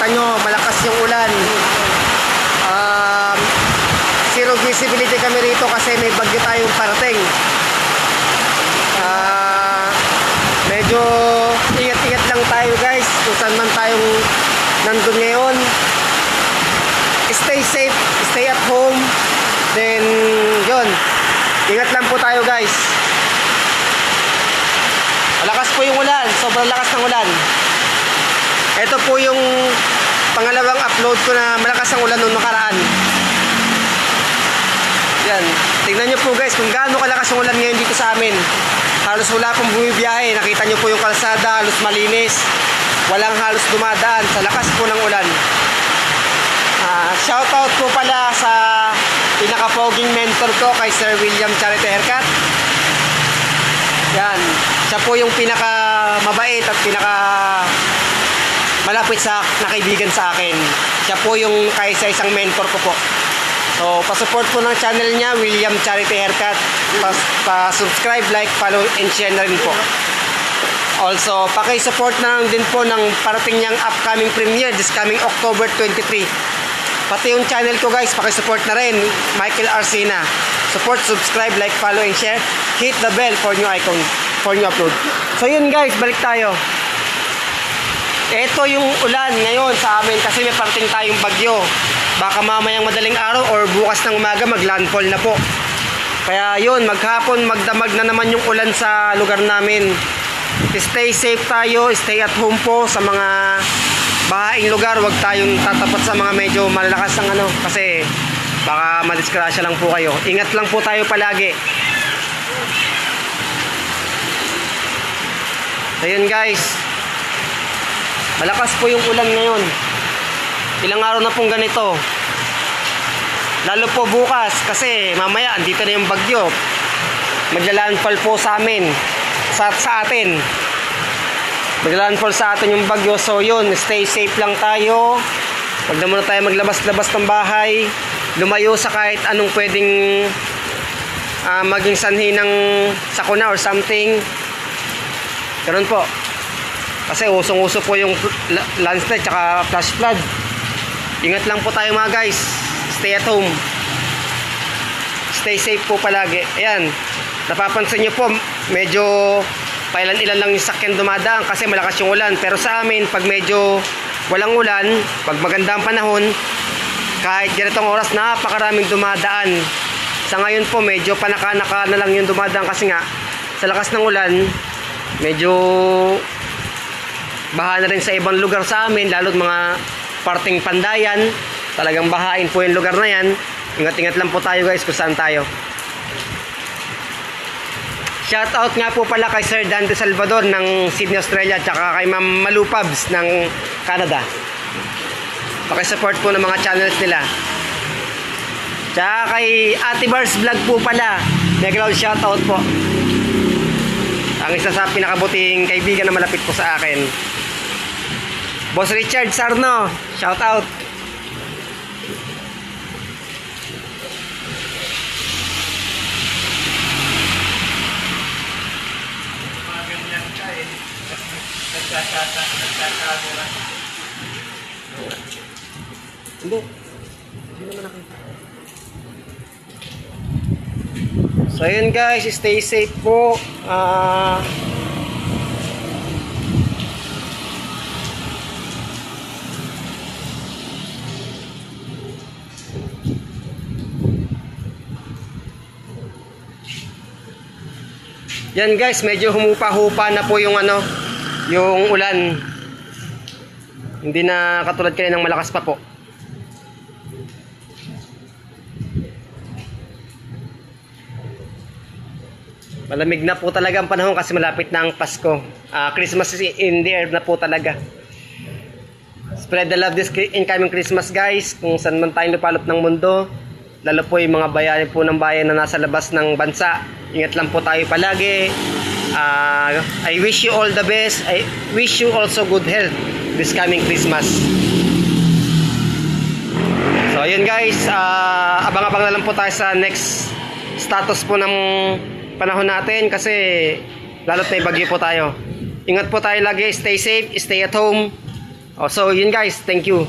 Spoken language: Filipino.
Kita nyo, malakas yung ulan. Zero visibility kami rito kasi may bagyo tayong parating. Medyo ingat-ingat lang tayo guys kung saan man tayong nandun ngayon. Stay safe, stay at home. Then yun, ingat lang po tayo guys. Malakas po yung ulan, sobrang lakas ng ulan. Ito po yung pangalawang upload ko na malakas ang ulan noong nakaraan. Yan, tingnan nyo po guys kung gaano kalakas ang ulan ngayon dito sa amin. Halos wala pong bumibiyahe. Nakita nyo po yung kalsada, halos malinis. Walang halos dumadaan sa lakas po ng ulan. Shoutout po pala sa pinaka-foging mentor ko kay Sir William Charity Haircut. Yan, siya po yung pinaka-mabait at pinaka-malapit sa nakaibigan sa akin. Siya po yung kaisa-isang mentor ko po. So, pa-support po ng channel niya, William Charity Haircut. Pa-subscribe, like, follow, and share na rin po. Also, paki-support na lang din po ng parating niyang upcoming premiere this coming October 23. Pati yung channel ko guys, paki-support na rin, Michael Arcina. Support, subscribe, like, follow, and share. Hit the bell for new icon, for new upload. So yun guys, balik tayo. Ito yung ulan ngayon sa amin kasi may parating tayong bagyo. Baka mamayang madaling araw or bukas ng umaga mag-landfall na po. Kaya yun, maghapon magdamag na naman yung ulan sa lugar namin. Stay safe tayo, stay at home po sa mga bahaing lugar. Huwag tayong tatapat sa mga medyo malalakas ng ano kasi baka madisgrasya lang po kayo. Ingat lang po tayo palagi. Ayun guys, malakas po yung ulan ngayon. Ilang araw na pong ganito. Lalo po bukas kasi mamaya andito na yung bagyo. Magla-landfall po sa amin. Sa atin. Magla-landfall sa atin yung bagyo. So yun, stay safe lang tayo. Huwag na muna tayo maglabas-labas ng bahay. Lumayo sa kahit anong pwedeng maging sanhi ng sakuna or something. Ganun po. Kasi usong-uso po yung landslide tsaka flash flood. Ingat lang po tayo mga guys. Stay at home. Stay safe po palagi. Ayan. Napapansin nyo po, medyo pailan-ilan lang yung sakyan dumadaan kasi malakas yung ulan. Pero sa amin, pag medyo walang ulan, pag maganda ang panahon, kahit ganitong oras, napakaraming dumadaan. Sa ngayon po, medyo panaka-naka na lang yung dumadaan kasi nga, sa lakas ng ulan, medyo baha na rin sa ibang lugar sa amin, lalo't mga parting Pandayan, talagang bahain po yung lugar na yan. Ingat-ingat lang po tayo guys kung saan tayo. Shoutout nga po pala kay Sir Dante Salvador ng Sydney, Australia, tsaka kay Ma'am Malu Pubs ng Canada. Pakisupport po ng mga channels nila. Tsaka kay Ate Bars Vlog po pala, nag-ground shoutout po. Ang isa sa pinakabuting kaibigan na malapit po sa akin. Boss Richard Sarno, shout out. Hindi. Hindi naman nakita. So yun guys, stay safe po. Yan guys, medyo humupa-hupa na po yung ano, yung ulan. Hindi na katulad kanina ng malakas pa po. Malamig na po talaga ang panahon kasi malapit na ang Pasko. Christmas is in the air na po talaga. Spread the love this incoming Christmas guys. Kung saan man tayong lupalop ng mundo. Lalo po yung mga bayani po ng bayan na nasa labas ng bansa. Ingat lang po tayo palagi. I wish you all the best. I wish you also good health this coming Christmas. So yun guys, abang-abang na lang po tayo sa next status po ng panahon natin kasi lalo't may bagyo po tayo. Ingat po tayo lagi, stay safe, stay at home. Oh, so yun guys, thank you.